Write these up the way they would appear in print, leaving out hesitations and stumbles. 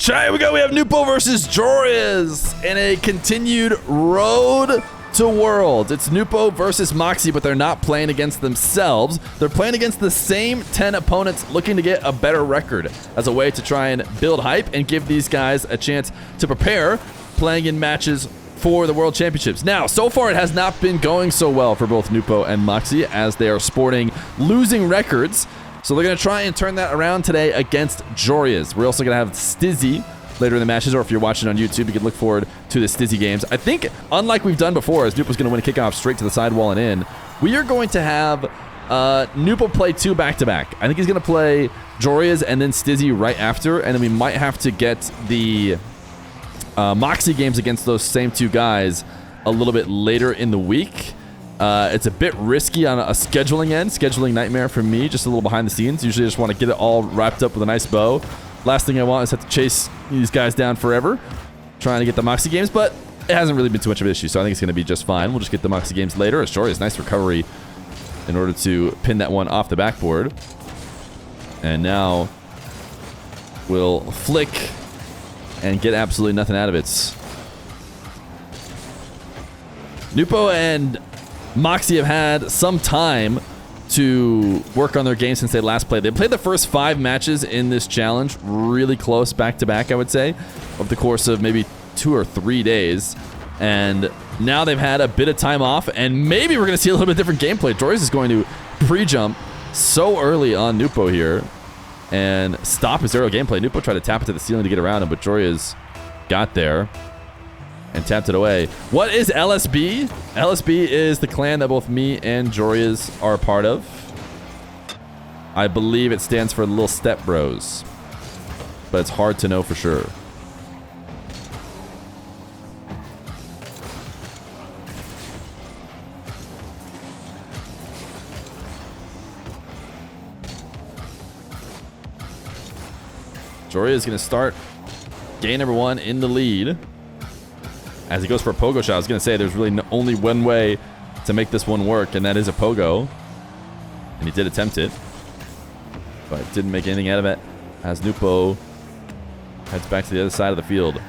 Here we go. We have Nwpo versus Joreuz in a continued road to Worlds. It's Nwpo versus Moxie, but they're not playing against themselves. They're playing against the same 10 opponents looking to get a better record as a way to try and build hype and give these guys a chance to prepare playing in matches for the World Championships. Now, so far it has not been going so well for both Nwpo and Moxie as they are sporting losing records. So they're going to try and turn that around today against Joreuz. We're also going to have Stizzy later in the matches, or if you're watching on YouTube, you can look forward to the Stizzy games. I think, unlike we've done before, as Nwpo's going to win a kickoff straight to the sidewall and in, we are going to have Nwpo play 2 back-to-back. I think he's going to play Joreuz and then Stizzy right after, and then we might have to get the Moxie games against those same 2 guys a little bit later in the week. It's a bit risky on a scheduling end, scheduling nightmare for me, just a little behind the scenes. Usually I just want to get it all wrapped up with a nice bow. Last thing I want is have to chase these guys down forever, trying to get the Moxie games, but it hasn't really been too much of an issue, so I think it's going to be just fine. We'll just get the Moxie games later. Joreuz, nice recovery in order to pin that one off the backboard. And now we'll flick and get absolutely nothing out of it. Nwpo and Moxie have had some time to work on their game since they last played. They played the first 5 matches in this challenge really close back-to-back, I would say, over the course of maybe 2 or 3 days. And now they've had a bit of time off, and maybe we're going to see a little bit different gameplay. Joreuz is going to pre-jump so early on Nwpo here and stop his aerial gameplay. Nwpo tried to tap it to the ceiling to get around him, but Joreuz got there and tapped it away. What is LSB? LSB is the clan that both me and Joreuz are a part of. I believe it stands for Little Step Bros, but it's hard to know for sure. Joreuz is going to start game number 1 in the lead. As he goes for a pogo shot, I was going to say there's really only one way to make this one work, and that is a pogo. And he did attempt it, but didn't make anything out of it as Nwpo heads back to the other side of the field.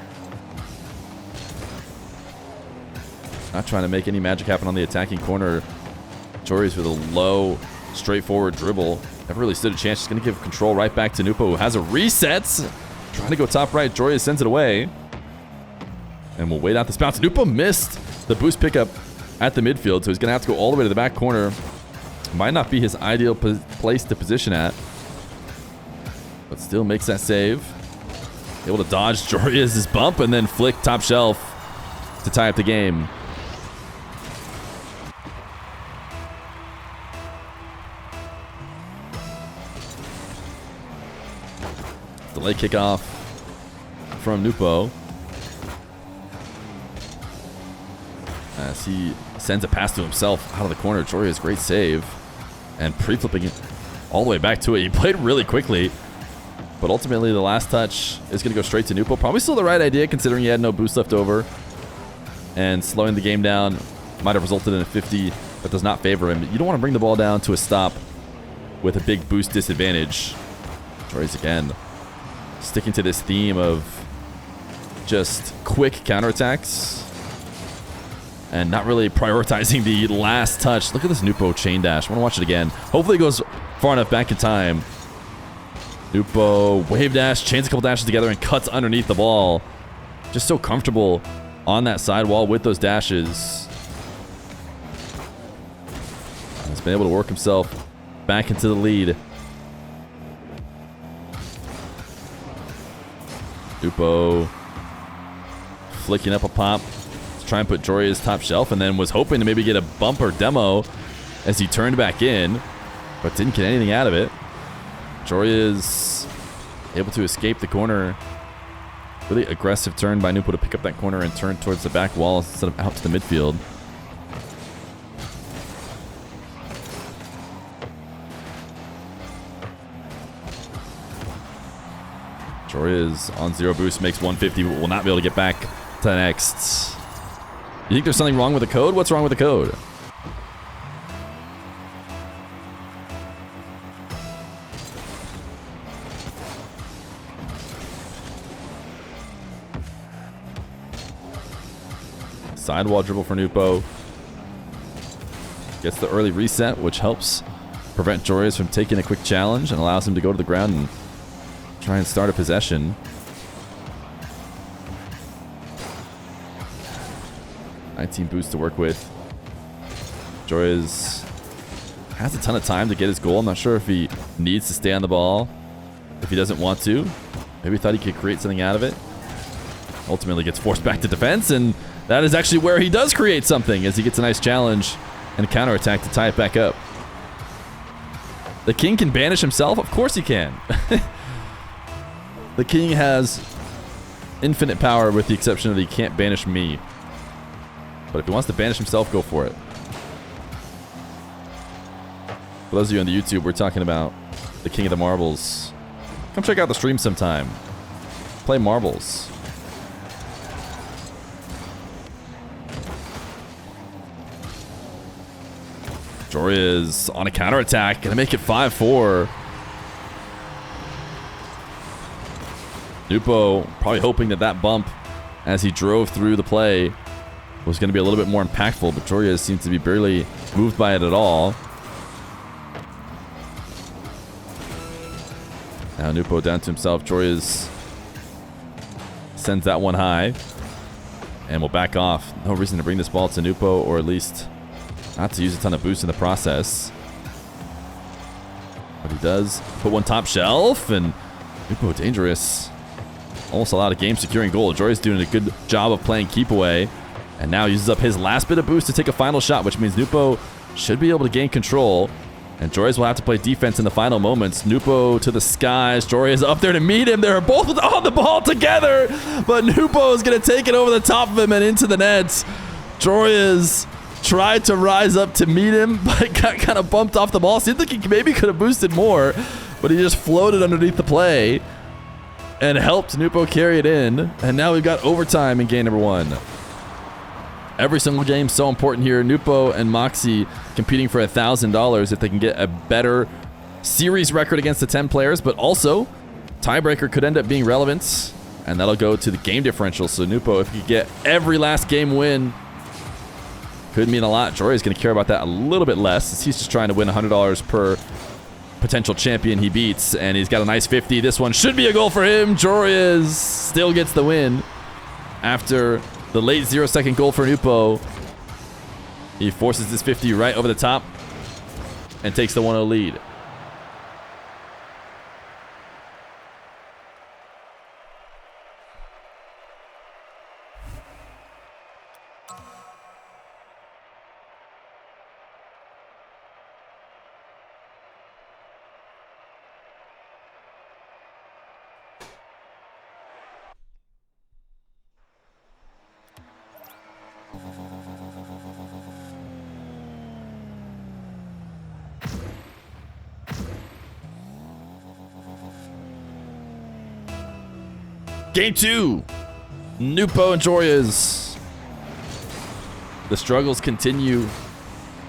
Not trying to make any magic happen on the attacking corner. Joreuz with a low, straightforward dribble. Never really stood a chance. Just going to give control right back to Nwpo, who has a reset. Trying to go top right. Joreuz sends it away. And we'll wait out this bounce. Nwpo missed the boost pickup at the midfield, so he's going to have to go all the way to the back corner. Might not be his ideal place to position at, but still makes that save. Able to dodge Joreuz's bump and then flick top shelf to tie up the game. Delay kickoff from Nwpo. As he sends a pass to himself out of the corner. Joreuz, great save. And pre-flipping it all the way back to it. He played really quickly, but ultimately the last touch is going to go straight to Nwpo. Probably still the right idea considering he had no boost left over. And slowing the game down might have resulted in a 50, but does not favor him. You don't want to bring the ball down to a stop with a big boost disadvantage. Joreuz again, sticking to this theme of just quick counterattacks and not really prioritizing the last touch. Look at this Nwpo chain dash. I want to watch it again. Hopefully it goes far enough back in time. Nwpo wave dash, chains a couple dashes together and cuts underneath the ball. Just so comfortable on that sidewall with those dashes. He's been able to work himself back into the lead. Nwpo flicking up a pop. Try and put Joreuz top shelf, and then was hoping to maybe get a bumper demo as he turned back in, but didn't get anything out of it. Joreuz able to escape the corner. Really aggressive turn by Nwpo to pick up that corner and turn towards the back wall instead of out to the midfield. Joreuz on 0 boost makes 150, but will not be able to get back to the next. You think there's something wrong with the code? What's wrong with the code? Sidewall dribble for Nwpo. Gets the early reset, which helps prevent Joreuz from taking a quick challenge and allows him to go to the ground and try and start a possession. Team boost to work with. Joreuz has a ton of time to get his goal. I'm not sure if he needs to stay on the ball, if he doesn't want to. Maybe thought he could create something out of it. Ultimately gets forced back to defense, and that is actually where he does create something as he gets a nice challenge and counterattack to tie it back up. The king can banish himself? Of course he can. The king has infinite power with the exception of he can't banish me. But if he wants to banish himself, go for it. For those of you on the YouTube, we're talking about the king of the marbles. Come check out the stream sometime. Play marbles. Joreuz on a counterattack. Gonna make it 5-4. Nwpo probably hoping that that bump as he drove through the play was going to be a little bit more impactful, but Joreuz seems to be barely moved by it at all. Now Nwpo down to himself. Joreuz sends that one high and will back off. No reason to bring this ball to Nwpo, or at least not to use a ton of boost in the process. But he does put one top shelf, and Nwpo dangerous. Almost allowed a game-securing goal. Joreuz doing a good job of playing keep away. And now uses up his last bit of boost to take a final shot, which means Nwpo should be able to gain control. And Joreuz will have to play defense in the final moments. Nwpo to the skies. Joreuz up there to meet him. They're both on the ball together. But Nwpo is going to take it over the top of him and into the nets. Joreuz tried to rise up to meet him, but got kind of bumped off the ball. Seemed like he maybe could have boosted more, but he just floated underneath the play and helped Nwpo carry it in. And now we've got overtime in game number 1. Every single game so important here. Nwpo and Moxie competing for $1,000 if they can get a better series record against the 10 players, but also tiebreaker could end up being relevant, and that'll go to the game differential. So Nwpo, if he could get every last game win, could mean a lot. Joreuz is going to care about that a little bit less, as he's just trying to win $100 per potential champion he beats, and he's got a nice 50. This one should be a goal for him. Joreuz still gets the win after the late 0-second goal for Nwpo. He forces this 50 right over the top and takes the 1-0 lead. Game 2, Nwpo and Joreuz. The struggles continue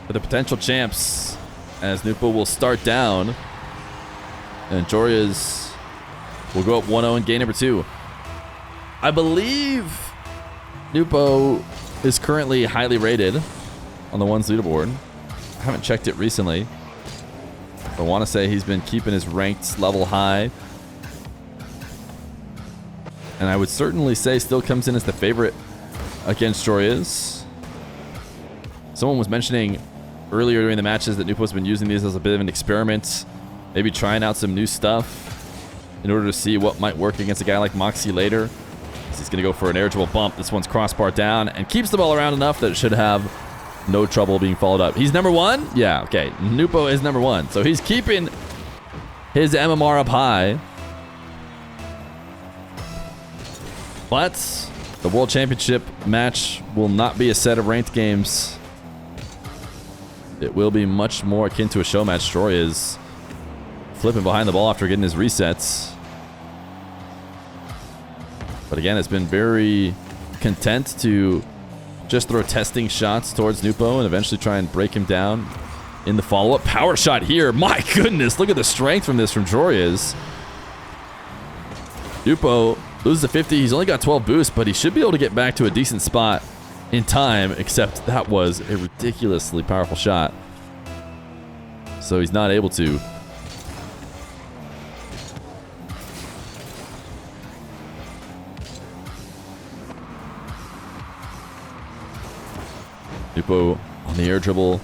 for the potential champs as Nwpo will start down and Joreuz will go up 1-0 in game number 2. I believe Nwpo is currently highly rated on the ones leaderboard. I haven't checked it recently. I want to say he's been keeping his ranked level high. And I would certainly say still comes in as the favorite against Joreuz. Someone was mentioning earlier during the matches that Nwpo's been using these as a bit of an experiment. Maybe trying out some new stuff in order to see what might work against a guy like Moxie later. He's going to go for an air dribble bump. This one's crossbar down and keeps the ball around enough that it should have no trouble being followed up. He's number 1? Yeah, okay. Nwpo is number 1. So he's keeping his MMR up high. But the World Championship match will not be a set of ranked games. It will be much more akin to a show match. Joreuz flipping behind the ball after getting his resets. But again, it's been very content to just throw testing shots towards Nwpo and eventually try and break him down in the follow-up. Power shot here. My goodness, look at the strength from this from Joreuz. Nwpo loses the 50. He's only got 12 boosts, but he should be able to get back to a decent spot in time, except that was a ridiculously powerful shot. So he's not able to. Nwpo on the air dribble,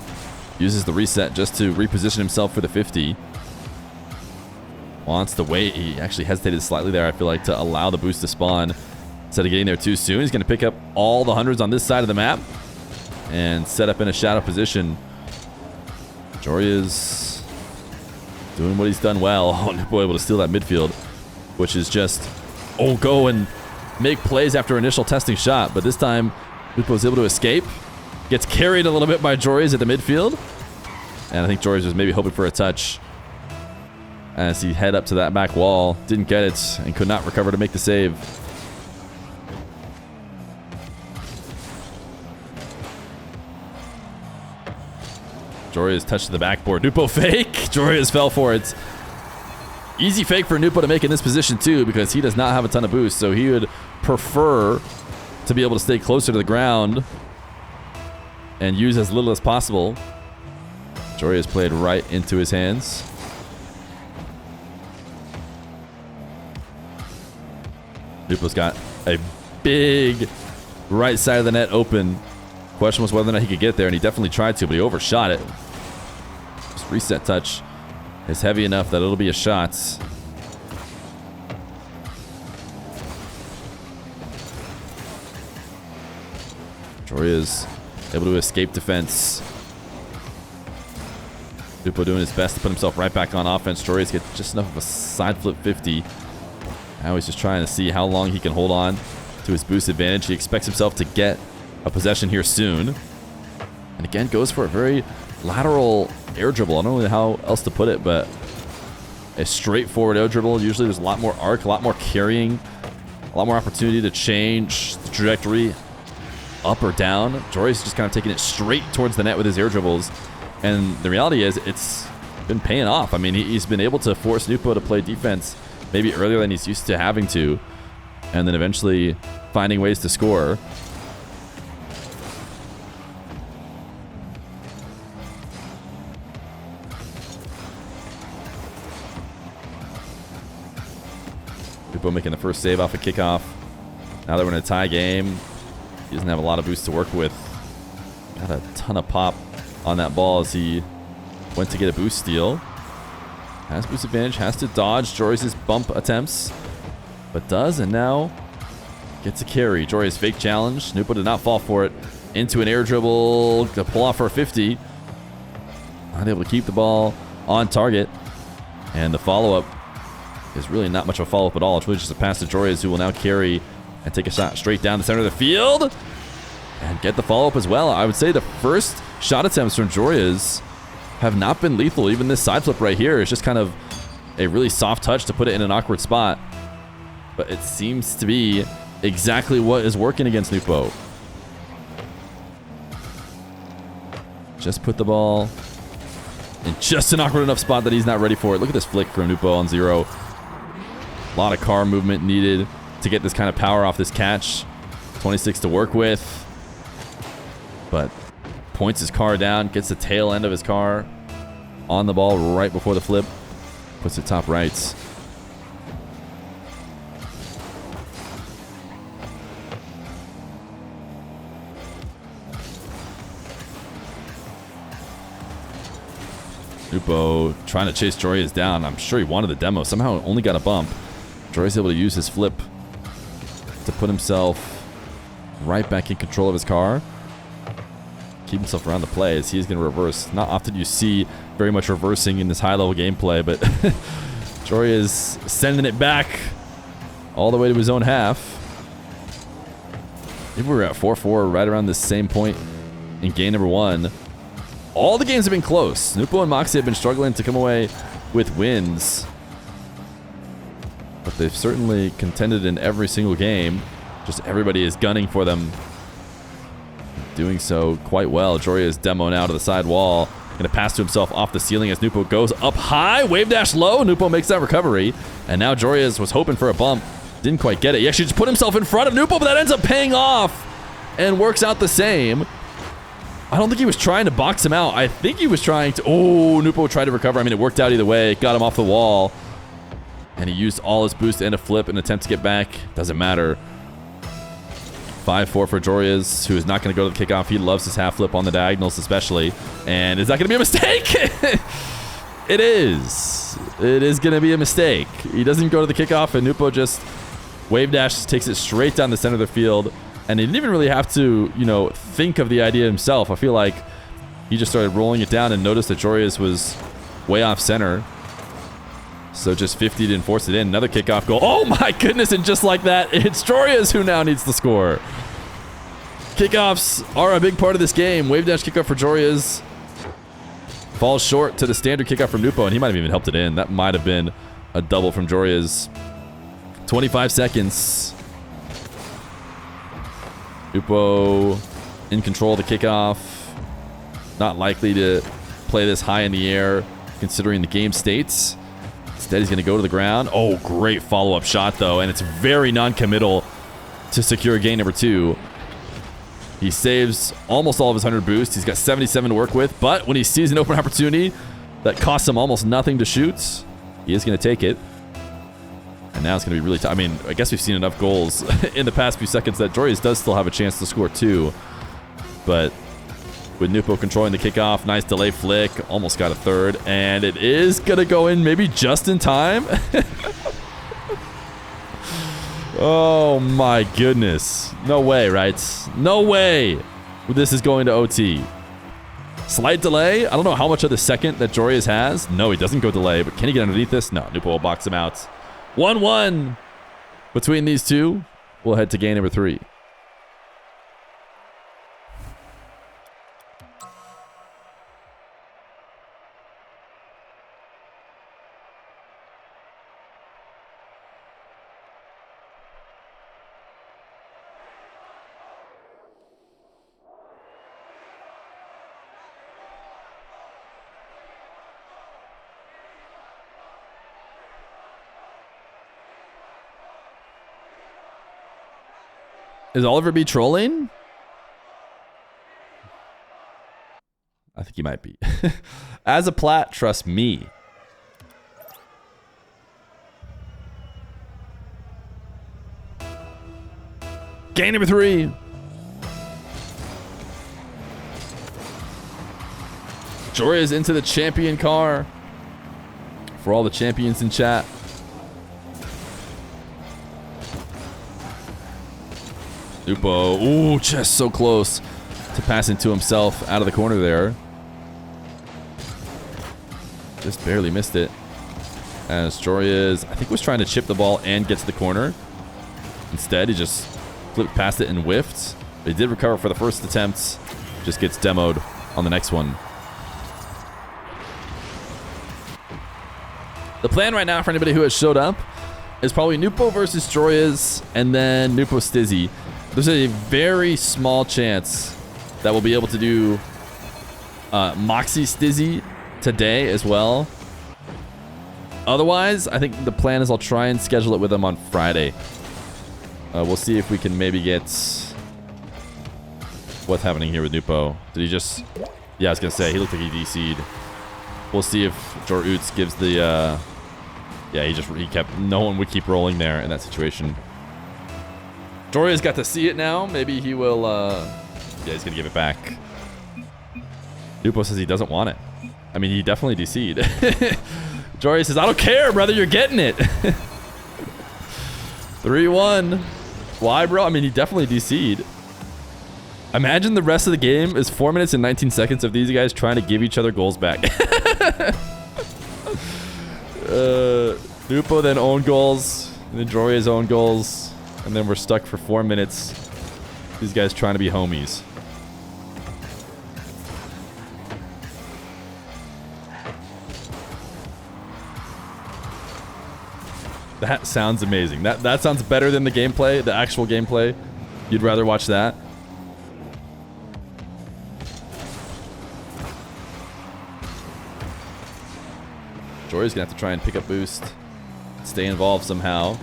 uses the reset just to reposition himself for the 50. Wants to wait. He actually hesitated slightly there, I feel like, to allow the boost to spawn. Instead of getting there too soon, he's going to pick up all the hundreds on this side of the map and set up in a shadow position. Joreuz doing what he's done well. Oh, Nwpo able to steal that midfield, which is just, go and make plays after initial testing shot. But this time, Nwpo is able to escape. Gets carried a little bit by Joreuz at the midfield. And I think Joreuz was maybe hoping for a touch as he head up to that back wall. Didn't get it and could not recover to make the save. Joreuz touched to the backboard. Nwpo fake. Joreuz fell for it. Easy fake for Nwpo to make in this position too, because he does not have a ton of boost. So he would prefer to be able to stay closer to the ground and use as little as possible. Joreuz played right into his hands. Nwpo's got a big right side of the net open. Question was whether or not he could get there, and he definitely tried to, but he overshot it. This reset touch is heavy enough that it'll be a shot. Joreuz able to escape defense. Nwpo doing his best to put himself right back on offense. Joreuz gets just enough of a side flip 50. Now he's just trying to see how long he can hold on to his boost advantage. He expects himself to get a possession here soon. And again, goes for a very lateral air dribble. I don't know how else to put it, but a straightforward air dribble. Usually there's a lot more arc, a lot more carrying, a lot more opportunity to change the trajectory up or down. Joreuz is just kind of taking it straight towards the net with his air dribbles. And the reality is it's been paying off. I mean, he's been able to force Nwpo to play defense maybe earlier than he's used to having to, and then eventually finding ways to score. Nwpo making the first save off a kickoff. Now that we're in a tie game, he doesn't have a lot of boost to work with. Got a ton of pop on that ball as he went to get a boost steal. Has boost advantage, has to dodge Joreuz's bump attempts, but does, and now gets a carry. Joreuz fake challenge. Nwpo did not fall for it. Into an air dribble to pull off for a 50. Not able to keep the ball on target. And the follow-up is really not much of a follow-up at all. It's really just a pass to Joreuz, who will now carry and take a shot straight down the center of the field and get the follow-up as well. I would say the first shot attempts from Joreuz have not been lethal. Even this side flip right here is just kind of a really soft touch to put it in an awkward spot. But it seems to be exactly what is working against Nwpo. Just put the ball in just an awkward enough spot that he's not ready for it. Look at this flick from Nwpo on 0. A lot of car movement needed to get this kind of power off this catch. 26 to work with. But points his car down, gets the tail end of his car on the ball right before the flip. Puts it top right. Nwpo trying to chase Joreuz down. I'm sure he wanted the demo. Somehow only got a bump. Joreuz able to use his flip to put himself right back in control of his car. Keep himself around the play as he's going to reverse. Not often you see very much reversing in this high-level gameplay, but Joreuz sending it back all the way to his own half. I think we were at 4-4 right around the same point in game number 1. All the games have been close. Nwpo and Moxie have been struggling to come away with wins, but they've certainly contended in every single game. Just everybody is gunning for them. Doing so quite well. Joreuz demoing out of the side wall. Gonna pass to himself off the ceiling as Nwpo goes up high. Wave dash low. Nwpo makes that recovery. And now Joreuz was hoping for a bump. Didn't quite get it. He actually just put himself in front of Nwpo, but that ends up paying off. and works out the same. I don't think he was trying to box him out. I think he was trying to... Oh, Nwpo tried to recover. I mean, it worked out either way. Got him off the wall. And he used all his boost and a flip in an attempt to get back. Doesn't matter. 5-4 for Joreuz, who is not going to go to the kickoff. He loves his half flip on the diagonals especially. And is that going to be a mistake? It is. It is going to be a mistake. He doesn't go to the kickoff, and Nwpo just wave dash, takes it straight down the center of the field. And he didn't even really have to, you know, think of the idea himself. I feel like he just started rolling it down and noticed that Joreuz was way off center. So just 50'd and forced it in. Another kickoff goal. Oh my goodness, and just like that, it's Joreuz who now needs to score. Kickoffs are a big part of this game. Wave dash kickoff for Joreuz. Falls short to the standard kickoff from Nwpo, and he might have even helped it in. That might have been a double from Joreuz. 25 seconds. Nwpo in control of the kickoff. Not likely to play this high in the air, considering the game states. Instead, he's going to go to the ground. Oh, great follow-up shot, though, and it's very non-committal to secure game number 2. He saves almost all of his 100 boost. He's got 77 to work with, but when he sees an open opportunity that costs him almost nothing to shoot, he is going to take it. And now it's going to be really tough. I mean, I guess we've seen enough goals in the past few seconds that Joreuz does still have a chance to score 2. But with Nwpo controlling the kickoff, nice delay flick, almost got a third, and it is going to go in maybe just in time. Oh my goodness. No way, right? No way this is going to OT. Slight delay. I don't know how much of the second that Joreuz has. No, he doesn't go delay, but can he get underneath this? No, Nwpo will box him out. 1-1 between these two. We'll head to game number 3. Is Oliver B trolling? I think he might be. As a plat, trust me. Game number 3. Joreuz into the champion car. For all the champions in chat. Nwpo, ooh, just so close to passing to himself out of the corner there. Just barely missed it. As Joreuz, I think, was trying to chip the ball and get to the corner. Instead, he just flipped past it and whiffed. But he did recover for the first attempt. Just gets demoed on the next one. The plan right now for anybody who has showed up is probably Nwpo versus Joreuz and then Nwpo Stizzy. There's a very small chance that we'll be able to do Moxie Stizzy today as well. Otherwise, I think the plan is I'll try and schedule it with him on Friday. We'll see if we can maybe get... What's happening here with Nwpo? Did he just... Yeah, I was going to say, he looked like he DC'd. We'll see if Joreuz gives the... Yeah, he kept... No one would keep rolling there in that situation. Joreuz got to see it now. Maybe he will... Yeah, he's going to give it back. Nwpo says he doesn't want it. I mean, he definitely DC'd. Joreuz says, I don't care, brother. You're getting it. 3-1. Why, bro? I mean, he definitely DC'd. Imagine the rest of the game is 4 minutes and 19 seconds of these guys trying to give each other goals back. Nwpo then own goals. And then Joreuz own goals. And then we're stuck for 4 minutes. These guys trying to be homies. That sounds amazing. That sounds better than the gameplay, the actual gameplay. You'd rather watch that? Joreuz gonna have to try and pick up boost. Stay involved somehow.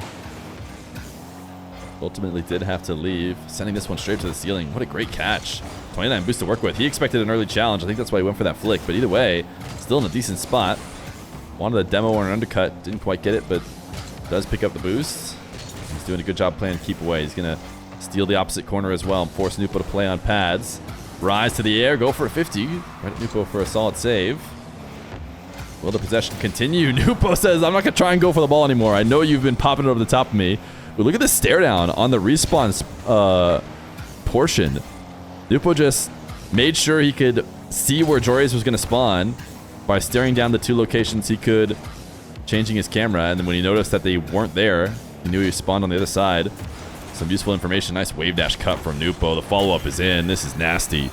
ultimately did have to leave, sending this one straight to the ceiling. What a great catch. 29 boost to work with. He expected an early challenge. I think that's why he went for that flick. But either way, still in a decent spot. Wanted a demo or an undercut. Didn't quite get it, but does pick up the boost. He's doing a good job playing keep away. He's going to steal the opposite corner as well and force Nwpo to play on pads. Rise to the air. Go for a 50. Right at Nwpo for a solid save. Will the possession continue? Nwpo says, I'm not going to try and go for the ball anymore. I know you've been popping it over the top of me. But look at the stare down on the respawn portion. Nwpo just made sure he could see where Joreuz was going to spawn by staring down the 2 locations he could, changing his camera. And then when he noticed that they weren't there, he knew he spawned on the other side. Some useful information. Nice wave dash cut from Nwpo. The follow-up is in. This is nasty.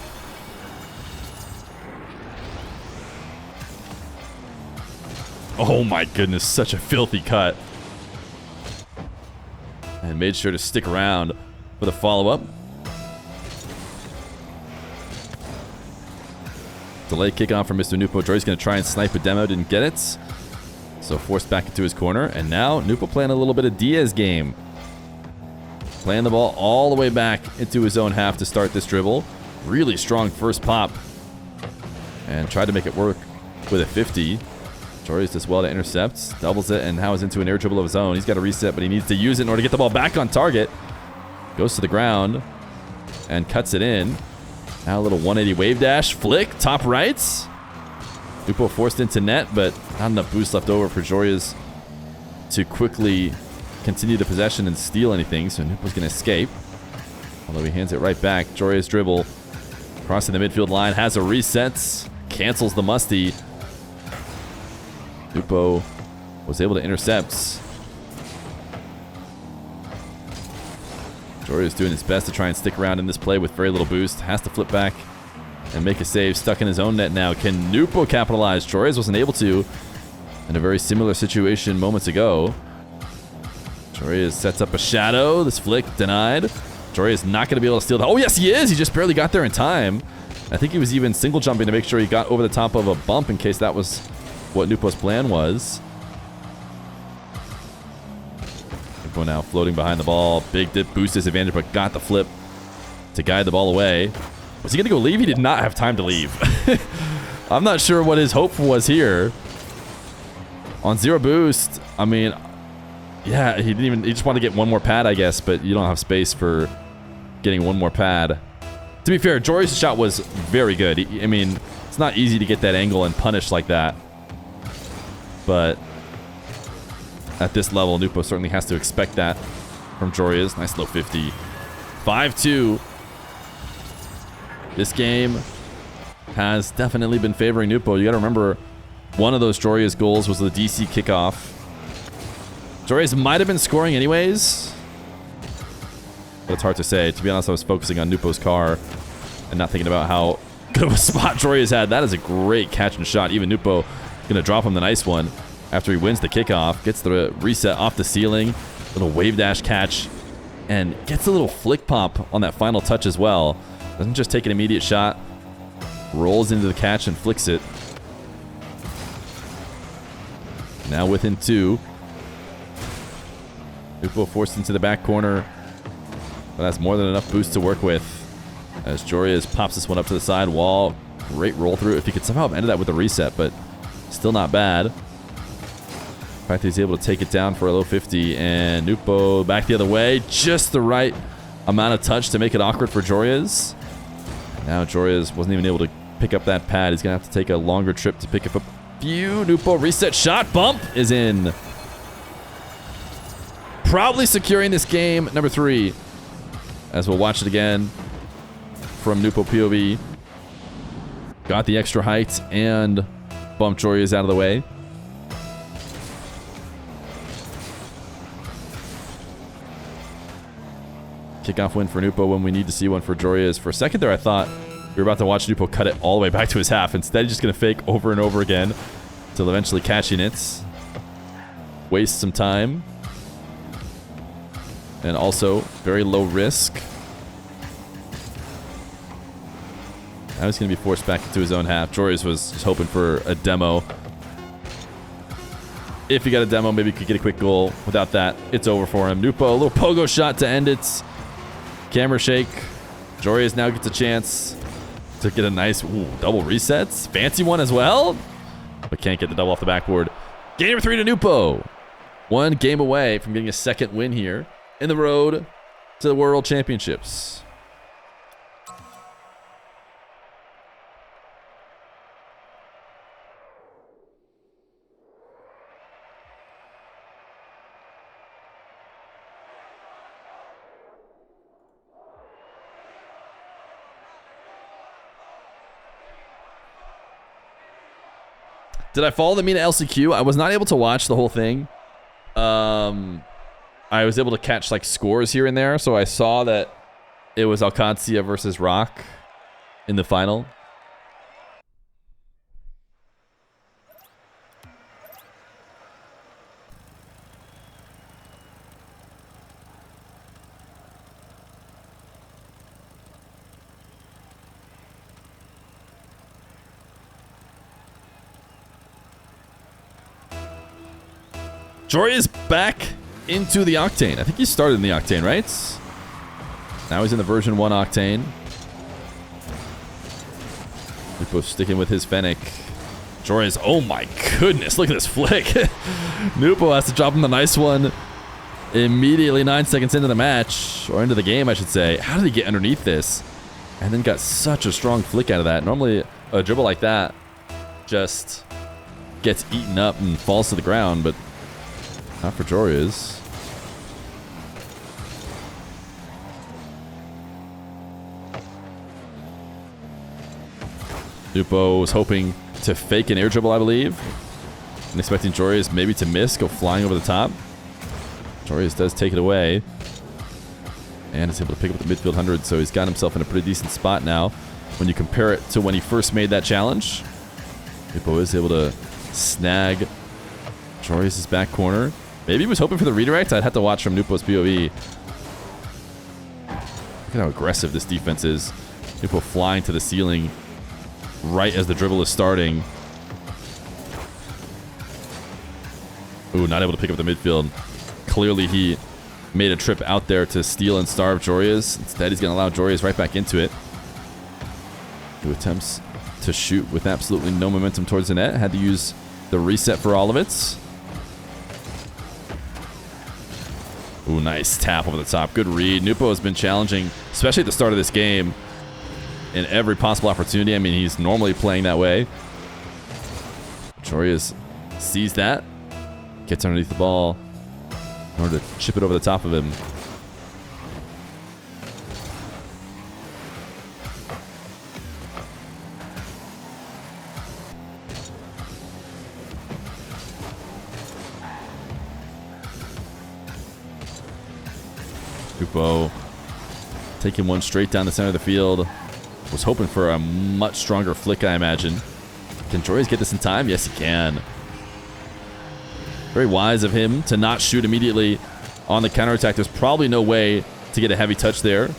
Oh my goodness, such a filthy cut. And made sure to stick around for the follow-up. Delay kickoff from Mr. Nwpo. Joreuz going to try and snipe a demo, didn't get it. So forced back into his corner. And now Nwpo playing a little bit of Diaz game. Playing the ball all the way back into his own half to start this dribble. Really strong first pop. And tried to make it work with a 50. Joreuz does well to intercept, doubles it, and now is into an air dribble of his own. He's got to reset, but he needs to use it in order to get the ball back on target. Goes to the ground and cuts it in. Now a little 180 wave dash, flick, top right. Nwpo forced into net, but not enough boost left over for Joreuz to quickly continue the possession and steal anything, so Nwpo's going to escape. Although he hands it right back. Joreuz dribble, crossing the midfield line, has a reset, cancels the musty. Nwpo was able to intercept. Joreuz doing his best to try and stick around in this play with very little boost. Has to flip back and make a save. Stuck in his own net now. Can Nwpo capitalize? Joreuz wasn't able to in a very similar situation moments ago. Joreuz sets up a shadow. This flick denied. Joreuz not going to be able to steal that. Oh, yes, he is. He just barely got there in time. I think he was even single jumping to make sure he got over the top of a bump in case that was what Nwpo's plan was. Nwpo now floating behind the ball. Big dip, boost his advantage, but got the flip to guide the ball away. Was he going to go leave? He did not have time to leave. I'm not sure what his hope was here. On 0 boost, I mean, yeah, he just wanted to get one more pad, I guess, but you don't have space for getting one more pad. To be fair, Joreuz's shot was very good. I mean, it's not easy to get that angle and punish like that. But at this level, Nwpo certainly has to expect that from Joreuz. Nice low 50. 5-2. This game has definitely been favoring Nwpo. You got to remember, one of those Joreuz goals was the DC kickoff. Joreuz might have been scoring anyways, but it's hard to say. To be honest, I was focusing on Nwpo's car and not thinking about how good of a spot Joreuz had. That is a great catch and shot. Even Nwpo going to drop him the nice one after he wins the kickoff. Gets the reset off the ceiling. Little wave dash catch. And gets a little flick pop on that final touch as well. Doesn't just take an immediate shot. Rolls into the catch and flicks it. Now within 2. Nwpo forced into the back corner. But that's more than enough boost to work with. As Joreuz pops this one up to the side wall. Great roll through. If he could somehow have ended that with a reset, but still not bad. In fact, he's able to take it down for a low 50. And Nwpo back the other way. Just the right amount of touch to make it awkward for Joreuz. Now Joreuz wasn't even able to pick up that pad. He's going to have to take a longer trip to pick up a few. Nwpo reset shot. Bump is in. Proudly securing this game, number 3. As we'll watch it again from Nwpo POV. Got the extra height and bumped Joreuz out of the way. Kickoff win for Nwpo when we need to see one for Joreuz. For a second there, I thought we were about to watch Nwpo cut it all the way back to his half. Instead, he's just going to fake over and over again until eventually catching it. Waste some time. And also, very low risk. Now he's going to be forced back into his own half. Joreuz was just hoping for a demo. If he got a demo, maybe he could get a quick goal. Without that, it's over for him. Nwpo, a little pogo shot to end it. Camera shake. Joreuz now gets a chance to get a nice double resets. Fancy one as well, but can't get the double off the backboard. Game number 3 to Nwpo. 1 game away from getting a second win here in the road to the World Championships. Did I follow the Mina LCQ? I was not able to watch the whole thing. I was able to catch like scores here and there, so I saw that it was Alcancia versus Rock in the final. Joreuz back into the Octane. I think he started in the Octane, right? Now he's in the version 1 Octane. Nwpo sticking with his Fennec. Joreuz, oh my goodness, look at this flick. Nwpo has to drop him the nice one immediately 9 seconds into the match, or into the game, I should say. How did he get underneath this? And then got such a strong flick out of that. Normally, a dribble like that just gets eaten up and falls to the ground, but not for Joreuz. Nwpo was hoping to fake an air dribble, I believe, and expecting Joreuz maybe to miss, go flying over the top. Joreuz does take it away, and is able to pick up the midfield 100, so he's got himself in a pretty decent spot now when you compare it to when he first made that challenge. Nwpo is able to snag Joreuz's back corner. Maybe he was hoping for the redirect. I'd have to watch from Nwpo's POV. Look at how aggressive this defense is. Nwpo flying to the ceiling right as the dribble is starting. Ooh, not able to pick up the midfield. Clearly he made a trip out there to steal and starve Joreuz. Instead, he's going to allow Joreuz right back into it. Who attempts to shoot with absolutely no momentum towards the net. Had to use the reset for all of it. Ooh, nice tap over the top. Good read. Nwpo has been challenging, especially at the start of this game, in every possible opportunity. I mean, he's normally playing that way. Joreuz sees that, gets underneath the ball in order to chip it over the top of him. Nwpo taking one straight down the center of the field. Was hoping for a much stronger flick, I imagine. Can Joreuz get this in time? Yes, he can. Very wise of him to not shoot immediately on the counterattack. There's probably no way to get a heavy touch there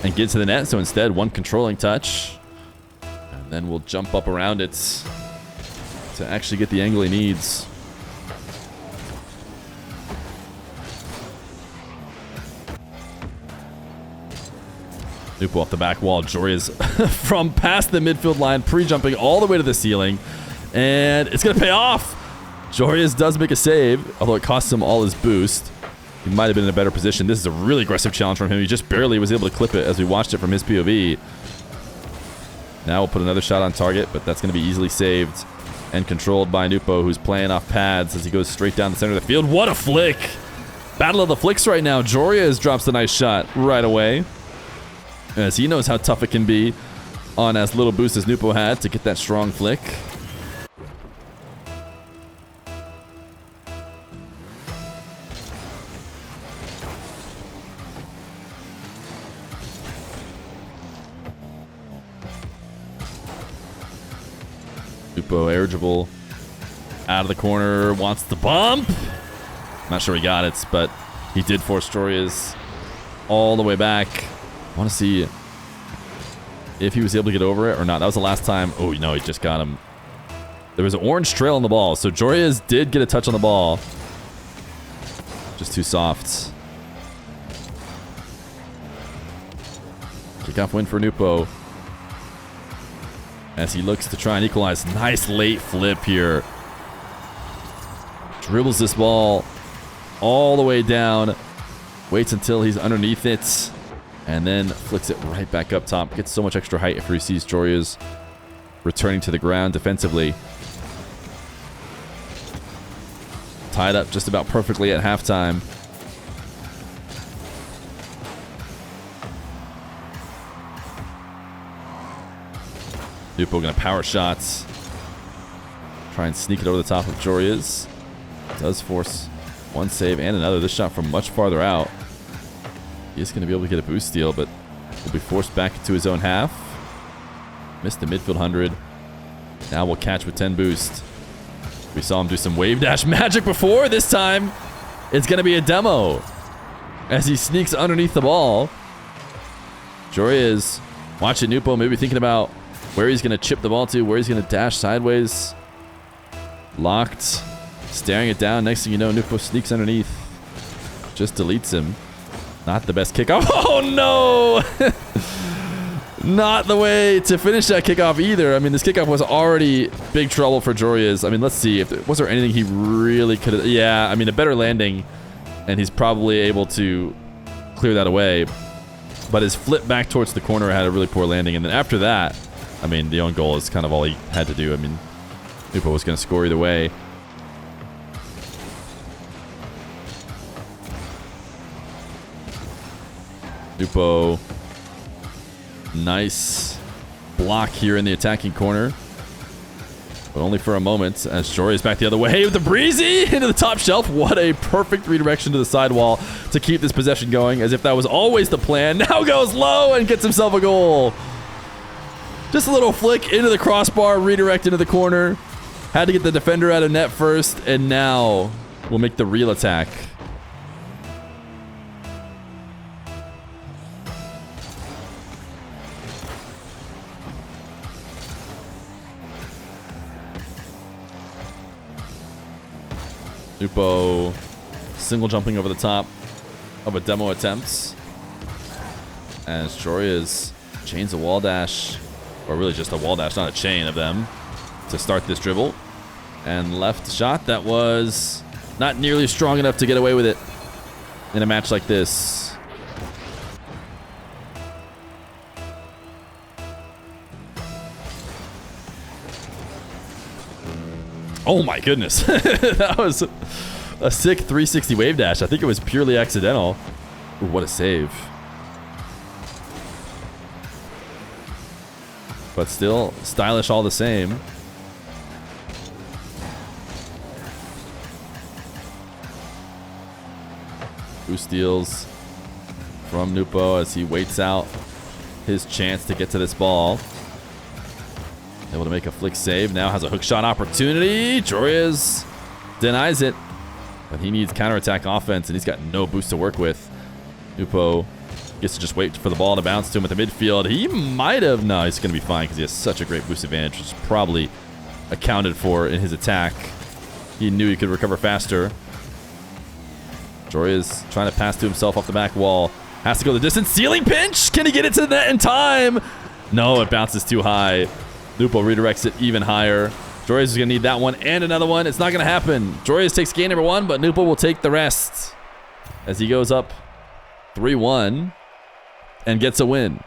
and get to the net. So instead, one controlling touch. And then we'll jump up around it to actually get the angle he needs. Nwpo off the back wall. Joreuz from past the midfield line, pre-jumping all the way to the ceiling. And it's going to pay off. Joreuz does make a save, although it costs him all his boost. He might have been in a better position. This is a really aggressive challenge from him. He just barely was able to clip it as we watched it from his POV. Now we'll put another shot on target, but that's going to be easily saved and controlled by Nwpo, who's playing off pads as he goes straight down the center of the field. What a flick! Battle of the flicks right now. Joreuz drops a nice shot right away, as he knows how tough it can be on as little boost as Nwpo had to get that strong flick. Nwpo air dribble out of the corner, wants the bump. Not sure he got it, but he did force Joreuz all the way back. I want to see if he was able to get over it or not. That was the last time. Oh, no, he just got him. There was an orange trail on the ball, so Joreuz did get a touch on the ball. Just too soft. Kickoff win for Nwpo. As he looks to try and equalize. Nice late flip here. Dribbles this ball all the way down. Waits until he's underneath it. And then flicks it right back up top. Gets so much extra height after he sees Joreuz returning to the ground defensively. Tied up just about perfectly at halftime. Nwpo gonna power shots. Try and sneak it over the top of Joreuz. Does force one save and another. This shot from much farther out. He is gonna be able to get a boost steal, but will be forced back into his own half. Missed the midfield 100. Now we'll catch with 10 boost. We saw him do some wave dash magic before. This time, it's gonna be a demo. As he sneaks underneath the ball. Joreuz watching Nwpo, maybe thinking about where he's going to chip the ball to, where he's going to dash sideways. Locked. Staring it down. Next thing you know, Nwpo sneaks underneath. Just deletes him. Not the best kickoff. Oh, no! Not the way to finish that kickoff either. I mean, this kickoff was already big trouble for Joreuz. I mean, let's see. Was there anything he really could have... Yeah, I mean, a better landing, and he's probably able to clear that away. But his flip back towards the corner had a really poor landing. And then after that, I mean, the own goal is kind of all he had to do. I mean, Nwpo was going to score either way. Nwpo, nice block here in the attacking corner. But only for a moment as Joreuz back the other way with the breezy into the top shelf. What a perfect redirection to the sidewall to keep this possession going, as if that was always the plan. Now goes low and gets himself a goal. Just a little flick into the crossbar, redirect into the corner. Had to get the defender out of net first, and now we'll make the real attack. Nwpo single jumping over the top of a demo attempt. As Joreuz chains a wall dash. Or really just a wall dash, not a chain of them, to start this dribble. And left shot that was not nearly strong enough to get away with it in a match like this. Oh my goodness. That was a sick 360 wave dash. I think it was purely accidental. Ooh, what a save. But still stylish all the same. Boost steals from Nwpo as he waits out his chance to get to this ball. Able to make a flick save. Now has a hook shot opportunity. Joreuz denies it. But he needs counterattack offense, and he's got no boost to work with. Nwpo gets to just wait for the ball to bounce to him at the midfield. He might have... No, he's going to be fine because he has such a great boost advantage, which is probably accounted for in his attack. He knew he could recover faster. Joreuz trying to pass to himself off the back wall. Has to go the distance. Ceiling pinch! Can he get it to the net in time? No, it bounces too high. Nwpo redirects it even higher. Joreuz is going to need that one and another one. It's not going to happen. Joreuz takes game number 1, but Nwpo will take the rest as he goes up 3-1 and gets a win.